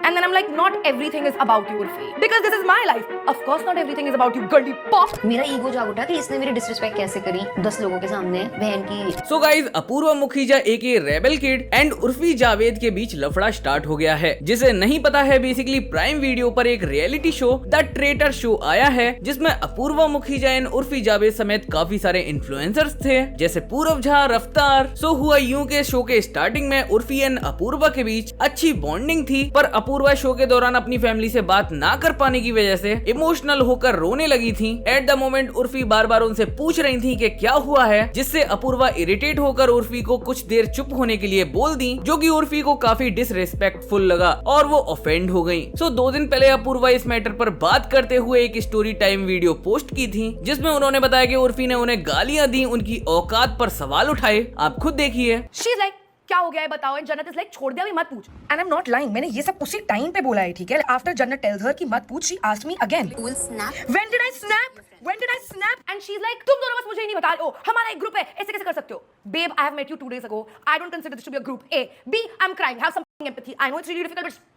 And then I'm like, not everything is about you, Urfi, because this is my life. Of course not everything is about you, girly pop. मेरा ego जाग उठा कि इसने मेरी disrespect कैसे करी 10 लोगों के सामने बहन की। So guys, Apoorva Mukhija AKA rebel kid and Urfi Javed के बीच लफड़ा स्टार्ट हो गया है। जिसे नहीं पता है, बेसिकली प्राइम वीडियो पर एक reality show the traitor show आया है, जिसमें अपूर्वा मुखीजा एंड उर्फी जावेद समेत काफी सारे इन्फ्लुएंसर्स थे, जैसे पूरव झा, रफ्तार। सो हुआ यूं के शो के स्टार्टिंग में उर्फी एंड अपूर्वा के बीच अच्छी बॉन्डिंग थी, पर अपूर्वा शो के दौरान अपनी फैमिली से बात ना कर पाने की वजह से इमोशनल होकर रोने लगी थी। एट द मोमेंट उर्फी बार बार उनसे पूछ रही थी कि क्या हुआ है, जिससे अपूर्वा इरिटेट होकर उर्फी को कुछ देर चुप होने के लिए बोल दी, जो कि उर्फी को काफी डिसरिस्पेक्टफुल लगा और वो ऑफेंड हो गई। सो 2 दिन पहले अपूर्वा इस मैटर पर बात करते हुए एक स्टोरी टाइम वीडियो पोस्ट की थी, जिसमें उन्होंने बताया कि उर्फी ने उन्हें गालियां दी, उनकी औकात पर सवाल उठाए। आप खुद देखिए। She's like, क्या हो गया है बताओ। एंड जन्नत इज लाइक, छोड़ दे अभी मत पूछ। And I am not lying, मैंने ये सब उसी टाइम पे बोला है, ठीक है। आफ्टर जन्नत टेल्स हर कि मत पूछ, she asked me again, when did I snap, when did I snap? And she is like, तुम दोनों बस मुझे ही नहीं बता रहे हो, हमारा एक ग्रुप है, ऐसे कैसे कर सकते हो? Babe, I have met you 2 days ago, I don't consider this to be a group. A, B, I am crying, have some empathy. I know it's really difficult, but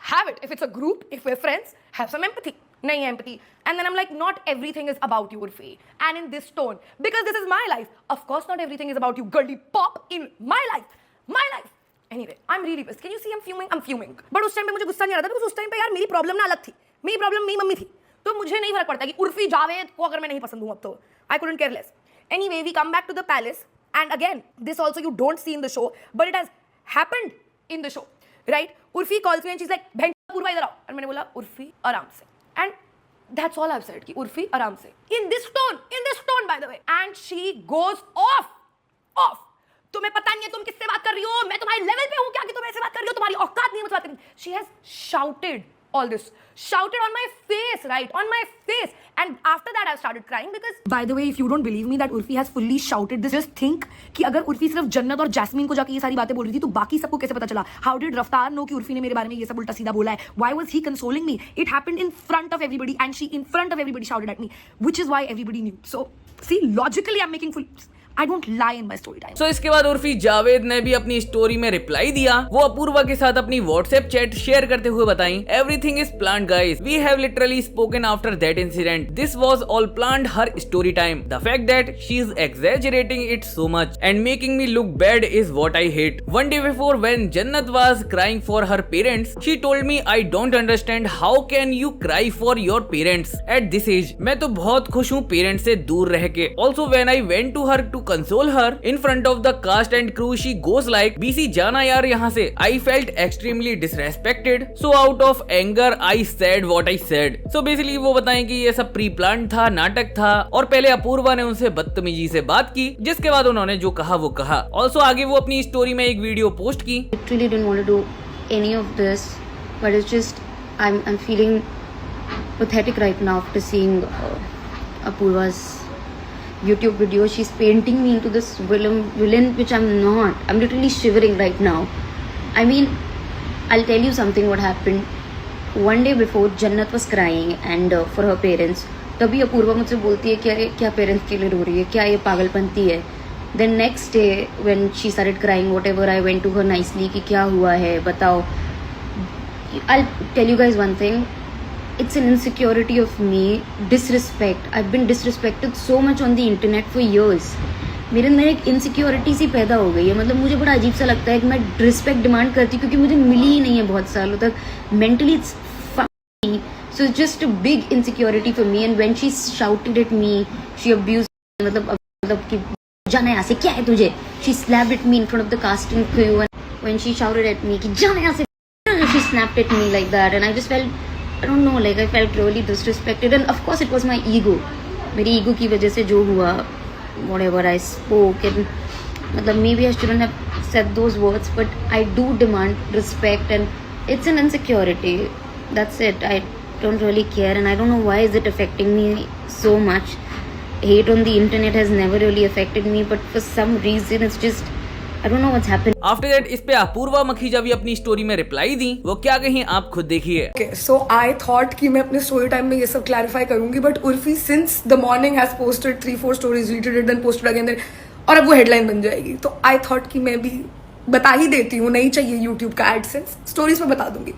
have it. If it's a group, if we're friends, have some empathy. Nahi empathy. And then I'm like, not everything is about you, Urfi. And in this tone, because this is my life. Of course not everything is about you, girly pop, in my life. My life. Anyway, I'm really pissed. Can you see I'm fuming? I'm fuming. But उस time पे मुझे गुस्सा नहीं आ रहा था, because उस time पे यार मेरी प्रॉब्लम ना अलग थी। मेरी प्रॉब्लम मेरी मम्मी थी। तो मुझे नहीं फर्क पड़ता कि उर्फी जावेद को अगर मैं नहीं पसंद हूँ अब तो। I couldn't care less. Anyway, we come back to the palace. And again, this also you don't see in the show, but it has happened in the show. Right? Urfi calls me and she's like, बहन पूर्वा इधर आओ। और मैंने बोला उर्फी आराम से। And that's all I've said कि उर्फी आराम से। In this tone by the way. And she goes off. तुम्हें पता नहीं है तुम किससे बात कर रही हो, मैं तुम्हारे लेवल पे हूँ क्या कि तुम ऐसे बात कर रही हो, तुम्हारी औकात नहीं है मुझसे बात करने की। She has shouted all this, shouted on my face, right, on my face. And after that I started crying because, by the way, if you don't believe me that Urfi has fully shouted this, just think कि अगर उर्फी सिर्फ जन्नत और jasmine को जाके ये सारी बातें बोल रही थी, तो बाकी सबको कैसे पता चला? How did रफ्तार know कि उर्फी ने मेरे बारे में ये सब उल्टा सीधा बोला है? Why was he consoling me? It happened in front of everybody, and she in front of everybody shouted at me, which is why everybody knew. So see, logically I'm making full, I don't lie in my story time. So इसके बाद उर्फी जावेद ने भी अपनी story में reply दिया। वो अपूर्वा के साथ अपनी व्हाट्सएप चैट शेयर करते हुए बताई, everything is planned guys, we have literally spoken after that incident, this was all planned her story time, the fact that she is exaggerating it so much and making me look bad is what I hate. One day before when Jannat was crying for her parents, she told me, I don't understand how can you cry for your parents at this age. मैं तो बहुत खुश हूँ parents से दूर रह के। Also when I went to her to console her in front of the cast and crew, she goes like, BC जाना यार यहाँ से। I felt extremely disrespected, so out of anger I said what I said. So basically वो बताएं कि ये सब pre plan था, नाटक था, और पहले अपूर्वा ने उनसे बदतमीजी से बात की, जिसके बाद उन्होंने जो कहा वो कहा। ऑल्सो आगे वो अपनी स्टोरी में एक वीडियो पोस्ट की। Literally didn't want to do any of this, but it's just I'm feeling pathetic right now after seeing Apurva's YouTube video. She's painting me into this villain which I'm not. I'm literally shivering right now. I mean, I'll tell you something what happened. One day before, Jannat was crying and for her parents. तभी अपूर्वा मुझसे बोलती है कि क्या parents के लिए रो रही है, क्या ये पागलपंती है. Then next day when she started crying, whatever, I went to her nicely कि क्या हुआ है बताओ. I'll tell you guys one thing. It's an insecurity of me, disrespect. I've been disrespected so much on the internet for years. मेरे अंदर एक insecurity सी पैदा हो गई है। मतलब मुझे बड़ा अजीब सा लगता है कि मैं रिस्पेक्ट डिमांड करती हूँ क्योंकि मुझे मिली ही नहीं है बहुत सालों तक। Mentally it's funny, so it's just a big insecurity for me. And when she shouted at me, she abused, मतलब कि जाना यहाँ से, क्या है तुझे? She slapped at me in front of the casting crew. And when she shouted at me कि जाना यहाँ से, she snapped at me like that. And I just felt, I don't know, like I felt really disrespected, and of course it was my ego. मेरी ego की वजह से जो हुआ, whatever I spoke, and मतलब maybe I shouldn't have said those words, but I do demand respect, and it's an insecurity. That's it. I don't really care, and I don't know why is it affecting me so much. Hate on the internet has never really affected me, but for some reason it's just, I don't know what's happened. After that, इस पे अपूर्वा मुखीजा भी अपनी story में reply दी। वो क्या कहीं आप खुद देखिए। Okay, so I thought कि मैं अपने स्टोरी टाइम में ये सब क्लैरिफाई करूंगी, but Urfi since the morning has posted 3-4 stories, deleted it, then posted again, then, और अब वो हेडलाइन बन जाएगी। तो I thought कि मैं भी बता ही देती हूँ, नहीं चाहिए यूट्यूब का एडसेंस, स्टोरीज में बता दूंगी.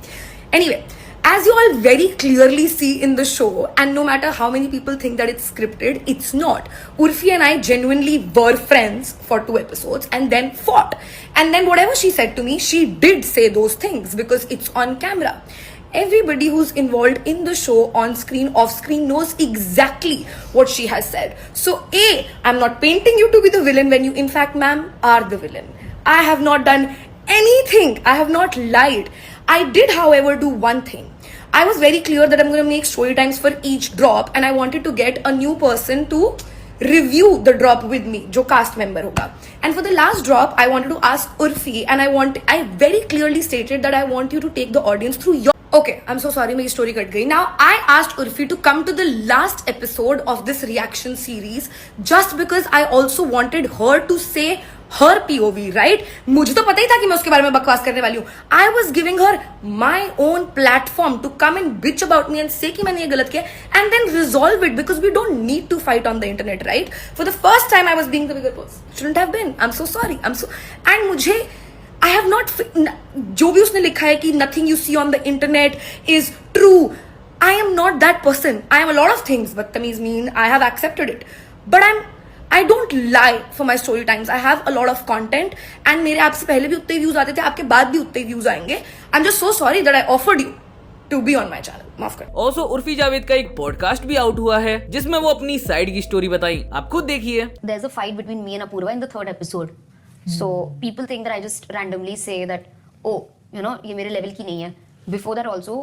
Anyway, as you all very clearly see in the show, and no matter how many people think that it's scripted, it's not. Urfi and I genuinely were friends for 2 episodes and then fought. And then whatever she said to me, she did say those things because it's on camera. Everybody who's involved in the show, on screen, off screen, knows exactly what she has said. So A, I'm not painting you to be the villain when you in fact, ma'am, are the villain. I have not done anything. I have not lied. I did, however, do one thing. I was very clear that I'm going to make story times for each drop, and I wanted to get a new person to review the drop with me, जो cast member होगा. And for the last drop, I wanted to ask Urfi, and I very clearly stated that I want you to take the audience through your. Okay, I'm so sorry, मेरी story cut गई. Now I asked Urfi to come to the last episode of this reaction series just because I also wanted her to say her POV, right? मुझे तो पता ही था कि मैं उसके बारे में बकवास करने वाली हूँ. I was giving her my own platform to come and bitch about me and say कि मैंने ये गलत किया and then resolve it because we don't need to fight on the internet, right? For the first time I was being the bigger person. Shouldn't have been. I'm so sorry. And मुझे I have not, जो भी उसने लिखा है कि nothing you see on the internet is true. I am not that person. I am a lot of things, बदतमीज mean. I have accepted it. But I don't lie for my story times. I have a lot of content and मेरे आपसे पहले भी उतने views आते थे, आपके बाद भी उतने व्यूज आएंगे. I'm just so sorry that I offered you to be on my channel. माफ कर. Also, उर्फी जावेद का एक पॉडकास्ट भी आउट हुआ है जिसमें वो अपनी साइड की स्टोरी बताई. आप खुद देखिए. There's a fight between me and Apurva in the 3rd episode. So people think that I just randomly say that, oh, you know, ये मेरे लेवल की नहीं है. Before that also,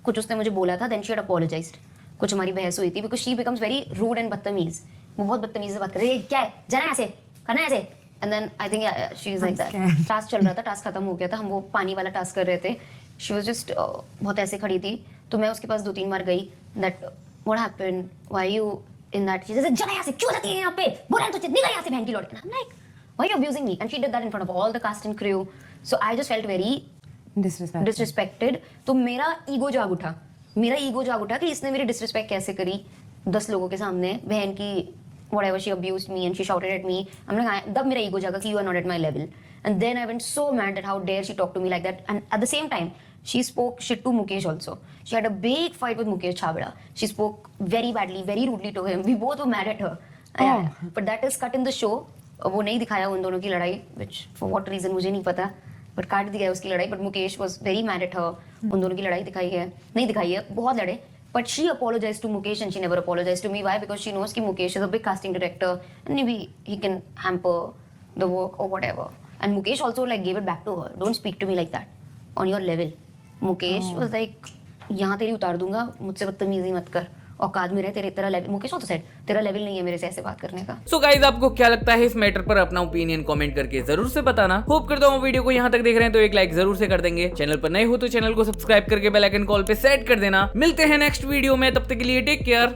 कुछ उसने मुझे बोला था, then she had apologized. कुछ हमारी बहस हुई थी because she becomes very rude and बदतमीज. वो बहुत बदतमीज से बात कर रही है. क्या है? जाना ऐसे, करना ऐसे. And then I think yeah, she is like that. Task चल रहा था, टास्क खत्म हो गया था, हम वो पानी वाला टास्क कर रहे थे. She was just बहुत ऐसे खड़ी थी. तो मैं उसके पास 2-3 बार गई. That what happened? Why you in that? She said, जाना यहाँ से, क्यों जाती है यहाँ पे? बोला तो निकल यहाँ से बहन की लौट. And I'm like, why are you abusing me? And she did that in front of all the cast and crew. So I just felt very disrespected. तो मेरा ईगो जाग उठा कि इसने मेरी डिसरिस्पेक्ट कैसे करी 10 लोगों के सामने. बहन की whatever, she abused me and she shouted at me. I'm like, तब मेरा ईगो जागा कि you are not at my level. And then I went so mad that how dare she talk to me like that. And at the same time, she spoke shit to Mukesh also. She had a big fight with Mukesh Chhabra. She spoke very badly, very rudely to him. We both were mad at her. Yeah. But that is cut in the show. वो नहीं दिखाया उन दोनों की लड़ाई, which for what reason मुझे नहीं पता, but काट दिया है उसकी लड़ाई. But Mukesh was very mad at her. उन दोनों की लड़ाई नहीं दिखाई है, बहुत लड़े. But she apologized to Mukesh and she never apologized to me. Why? Because she knows कि Mukesh is a big casting director and maybe he can hamper the work or whatever. And Mukesh also like gave it back to her. Don't speak to me like that on your level. Mukesh was like, यहाँ तेरी उतार दूंगा, मुझसे बदतमीजी मत कर. औकात में रहे, तेरा लेवल. मुकेश also said, तेरा लेवल नहीं है मेरे से ऐसे बात करने का. So guys, आपको क्या लगता है इस मैटर पर? अपना ओपिनियन कमेंट करके जरूर से बताना. होप करता हूँ वीडियो को यहाँ तक देख रहे हैं तो एक लाइक जरूर से कर देंगे. चैनल पर नए हो तो चैनल को सब्सक्राइब करके बेल आइकन कॉल पे सेट कर देना. मिलते हैं नेक्स्ट वीडियो में, तब तक के लिए टेक केयर.